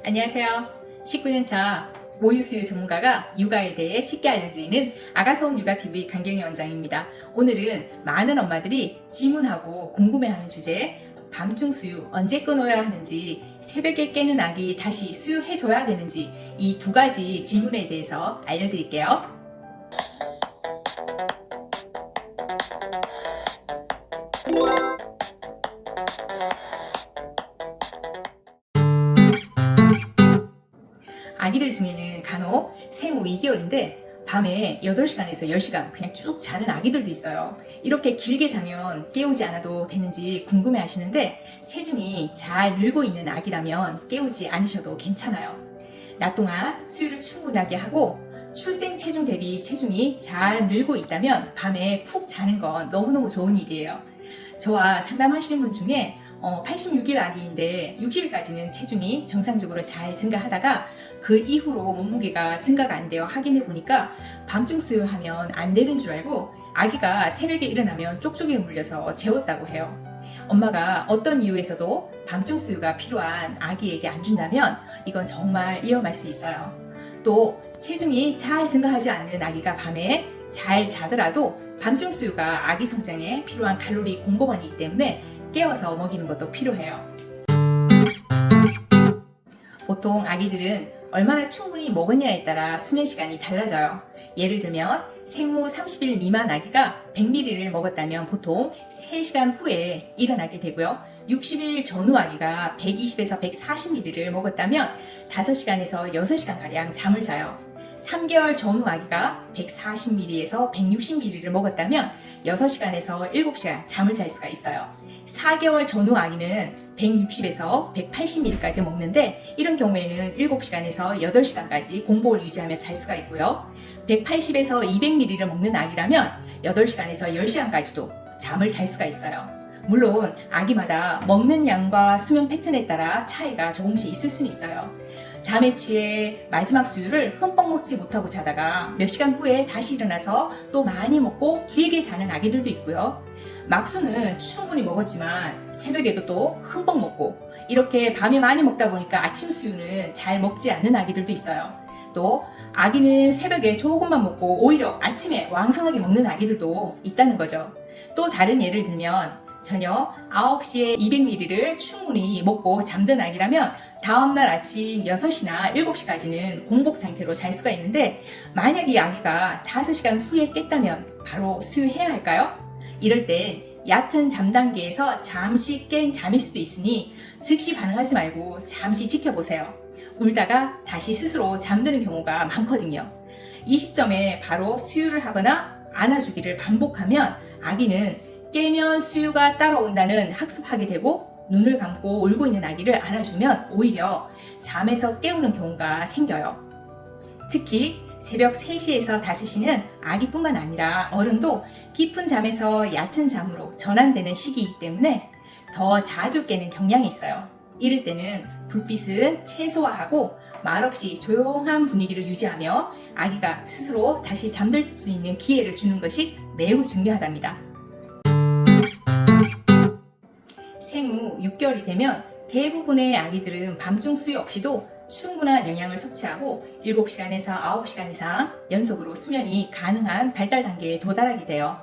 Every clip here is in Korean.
안녕하세요. 19년차 모유수유 전문가가 육아에 대해 쉽게 알려드리는 아가서원 육아TV 강경희 원장입니다. 오늘은 많은 엄마들이 질문하고 궁금해하는 주제, 밤중 수유 언제 끊어야 하는지, 새벽에 깨는 아기 다시 수유해줘야 되는지, 이 두 가지 질문에 대해서 알려드릴게요. 아기들 중에는 간혹 생후 2개월인데 밤에 8시간에서 10시간 그냥 쭉 자는 아기들도 있어요. 이렇게 길게 자면 깨우지 않아도 되는지 궁금해 하시는데, 체중이 잘 늘고 있는 아기라면 깨우지 않으셔도 괜찮아요. 낮 동안 수유를 충분하게 하고 출생 체중 대비 체중이 잘 늘고 있다면 밤에 푹 자는 건 너무너무 좋은 일이에요. 저와 상담하시는 분 중에 86일 아기인데 60일까지는 체중이 정상적으로 잘 증가하다가 그 이후로 몸무게가 증가가 안 돼요. 확인해 보니까 밤중 수유하면 안 되는 줄 알고 아기가 새벽에 일어나면 쪽쪽이에 물려서 재웠다고 해요. 엄마가 어떤 이유에서도 밤중 수유가 필요한 아기에게 안 준다면 이건 정말 위험할 수 있어요. 또 체중이 잘 증가하지 않는 아기가 밤에 잘 자더라도 밤중 수유가 아기 성장에 필요한 칼로리 공급원이기 때문에 깨워서 먹이는 것도 필요해요. 보통 아기들은 얼마나 충분히 먹었냐에 따라 수면 시간이 달라져요. 예를 들면 생후 30일 미만 아기가 100ml를 먹었다면 보통 3시간 후에 일어나게 되고요. 60일 전후 아기가 120에서 140ml를 먹었다면 5시간에서 6시간가량 잠을 자요. 3개월 전후 아기가 140ml에서 160ml를 먹었다면 6시간에서 7시간 잠을 잘 수가 있어요. 4개월 전후 아기는 160에서 180ml까지 먹는데 이런 경우에는 7시간에서 8시간까지 공복을 유지하며 잘 수가 있고요. 180에서 200ml를 먹는 아기라면 8시간에서 10시간까지도 잠을 잘 수가 있어요. 물론 아기마다 먹는 양과 수면 패턴에 따라 차이가 조금씩 있을 수는 있어요. 잠에 취해 마지막 수유를 흠뻑 먹지 못하고 자다가 몇 시간 후에 다시 일어나서 또 많이 먹고 길게 자는 아기들도 있고요. 막수는 충분히 먹었지만 새벽에도 또 흠뻑 먹고, 이렇게 밤에 많이 먹다 보니까 아침 수유는 잘 먹지 않는 아기들도 있어요. 또 아기는 새벽에 조금만 먹고 오히려 아침에 왕성하게 먹는 아기들도 있다는 거죠. 또 다른 예를 들면 저녁 9시에 200ml를 충분히 먹고 잠든 아기라면 다음날 아침 6시나 7시까지는 공복 상태로 잘 수가 있는데, 만약 이 아기가 5시간 후에 깼다면 바로 수유해야 할까요? 이럴 땐 얕은 잠 단계에서 잠시 깬 잠일 수도 있으니 즉시 반응하지 말고 잠시 지켜보세요. 울다가 다시 스스로 잠드는 경우가 많거든요. 이 시점에 바로 수유를 하거나 안아주기를 반복하면 아기는 깨면 수유가 따라온다는 학습하게 되고, 눈을 감고 울고 있는 아기를 안아주면 오히려 잠에서 깨우는 경우가 생겨요. 특히 새벽 3시에서 5시는 아기뿐만 아니라 어른도 깊은 잠에서 얕은 잠으로 전환되는 시기이기 때문에 더 자주 깨는 경향이 있어요. 이럴 때는 불빛은 최소화하고 말없이 조용한 분위기를 유지하며 아기가 스스로 다시 잠들 수 있는 기회를 주는 것이 매우 중요하답니다. 생후 6개월이 되면 대부분의 아기들은 밤중 수유 없이도 충분한 영양을 섭취하고 7시간에서 9시간 이상 연속으로 수면이 가능한 발달 단계에 도달하게 돼요.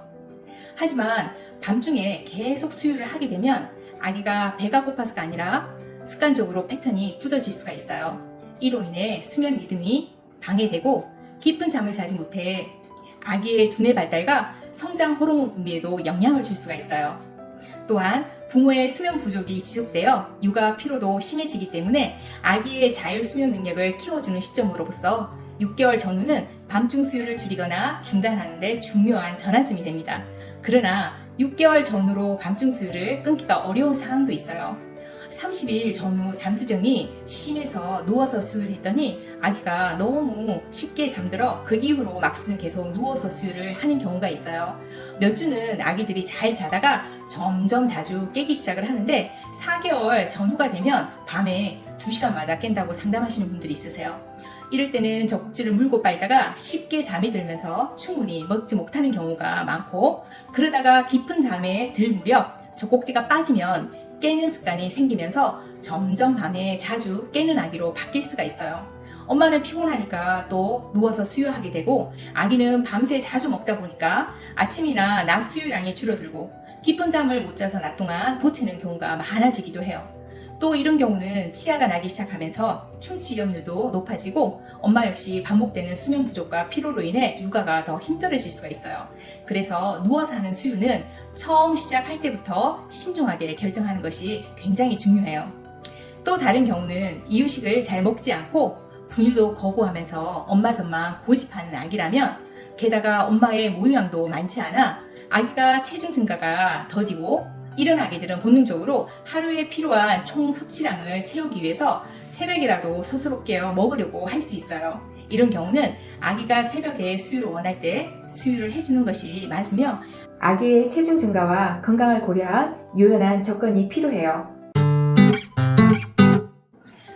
하지만 밤중에 계속 수유를 하게 되면 아기가 배가 고파서가 아니라 습관적으로 패턴이 굳어질 수가 있어요. 이로 인해 수면 리듬이 방해되고 깊은 잠을 자지 못해 아기의 두뇌 발달과 성장 호르몬 분비에도 영향을 줄 수가 있어요. 또한 부모의 수면 부족이 지속되어 육아 피로도 심해지기 때문에 아기의 자율 수면 능력을 키워주는 시점으로서 6개월 전후는 밤중 수유를 줄이거나 중단하는 데 중요한 전환점이 됩니다. 그러나 6개월 전후로 밤중 수유를 끊기가 어려운 상황도 있어요. 30일 전후 잠투정이 심해서 누워서 수유를 했더니 아기가 너무 쉽게 잠들어 그 이후로 막수는 계속 누워서 수유를 하는 경우가 있어요. 몇 주는 아기들이 잘 자다가 점점 자주 깨기 시작을 하는데 4개월 전후가 되면 밤에 2시간마다 깬다고 상담하시는 분들이 있으세요. 이럴 때는 젖꼭지를 물고 빨다가 쉽게 잠이 들면서 충분히 먹지 못하는 경우가 많고, 그러다가 깊은 잠에 들 무렵 젖꼭지가 빠지면 깨는 습관이 생기면서 점점 밤에 자주 깨는 아기로 바뀔 수가 있어요. 엄마는 피곤하니까 또 누워서 수유하게 되고, 아기는 밤새 자주 먹다 보니까 아침이나 낮 수유량이 줄어들고 깊은 잠을 못 자서 낮 동안 보채는 경우가 많아지기도 해요. 또 이런 경우는 치아가 나기 시작하면서 충치 위험률도 높아지고, 엄마 역시 반복되는 수면 부족과 피로로 인해 육아가 더 힘들어질 수가 있어요. 그래서 누워서 하는 수유는 처음 시작할 때부터 신중하게 결정하는 것이 굉장히 중요해요. 또 다른 경우는 이유식을 잘 먹지 않고 분유도 거부하면서 엄마 젖만 고집하는 아기라면, 게다가 엄마의 모유량도 많지 않아 아기가 체중 증가가 더디고, 이런 아기들은 본능적으로 하루에 필요한 총 섭취량을 채우기 위해서 새벽이라도 스스로 깨어 먹으려고 할 수 있어요. 이런 경우는 아기가 새벽에 수유를 원할 때 수유를 해주는 것이 맞으며, 아기의 체중 증가와 건강을 고려한 유연한 접근이 필요해요.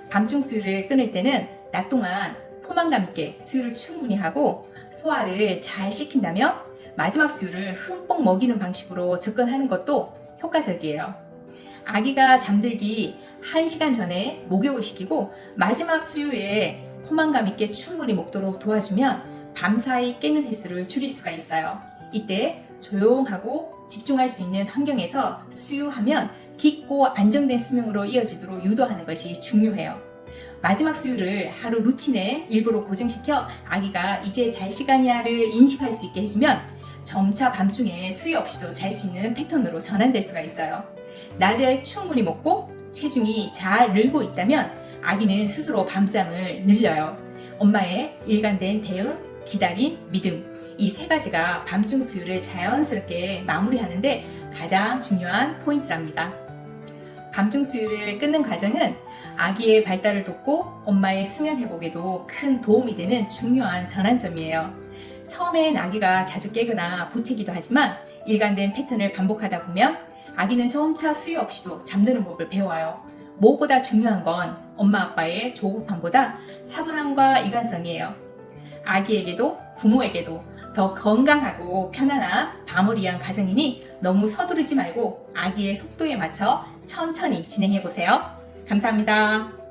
밤중 수유를 끊을 때는 낮 동안 포만감 있게 수유를 충분히 하고, 소화를 잘 시킨다면 마지막 수유를 흠뻑 먹이는 방식으로 접근하는 것도 효과적이에요. 아기가 잠들기 1시간 전에 목욕을 시키고 마지막 수유에 포만감 있게 충분히 먹도록 도와주면 밤사이 깨는 횟수를 줄일 수가 있어요. 이때 조용하고 집중할 수 있는 환경에서 수유하면 깊고 안정된 수명으로 이어지도록 유도하는 것이 중요해요. 마지막 수유를 하루 루틴에 일부러 고정시켜 아기가 이제 잘 시간이야를 인식할 수 있게 해주면 점차 밤중에 수유 없이도 잘 수 있는 패턴으로 전환될 수가 있어요. 낮에 충분히 먹고 체중이 잘 늘고 있다면 아기는 스스로 밤잠을 늘려요. 엄마의 일관된 대응, 기다림, 믿음, 이 세 가지가 밤중 수유를 자연스럽게 마무리하는데 가장 중요한 포인트랍니다. 밤중 수유를 끊는 과정은 아기의 발달을 돕고 엄마의 수면 회복에도 큰 도움이 되는 중요한 전환점이에요. 처음엔 아기가 자주 깨거나 보채기도 하지만 일관된 패턴을 반복하다 보면 아기는 점차 수유 없이도 잠드는 법을 배워요. 무엇보다 중요한 건 엄마 아빠의 조급함보다 차분함과 일관성이에요. 아기에게도 부모에게도 더 건강하고 편안한 밤을 위한 과정이니 너무 서두르지 말고 아기의 속도에 맞춰 천천히 진행해 보세요. 감사합니다.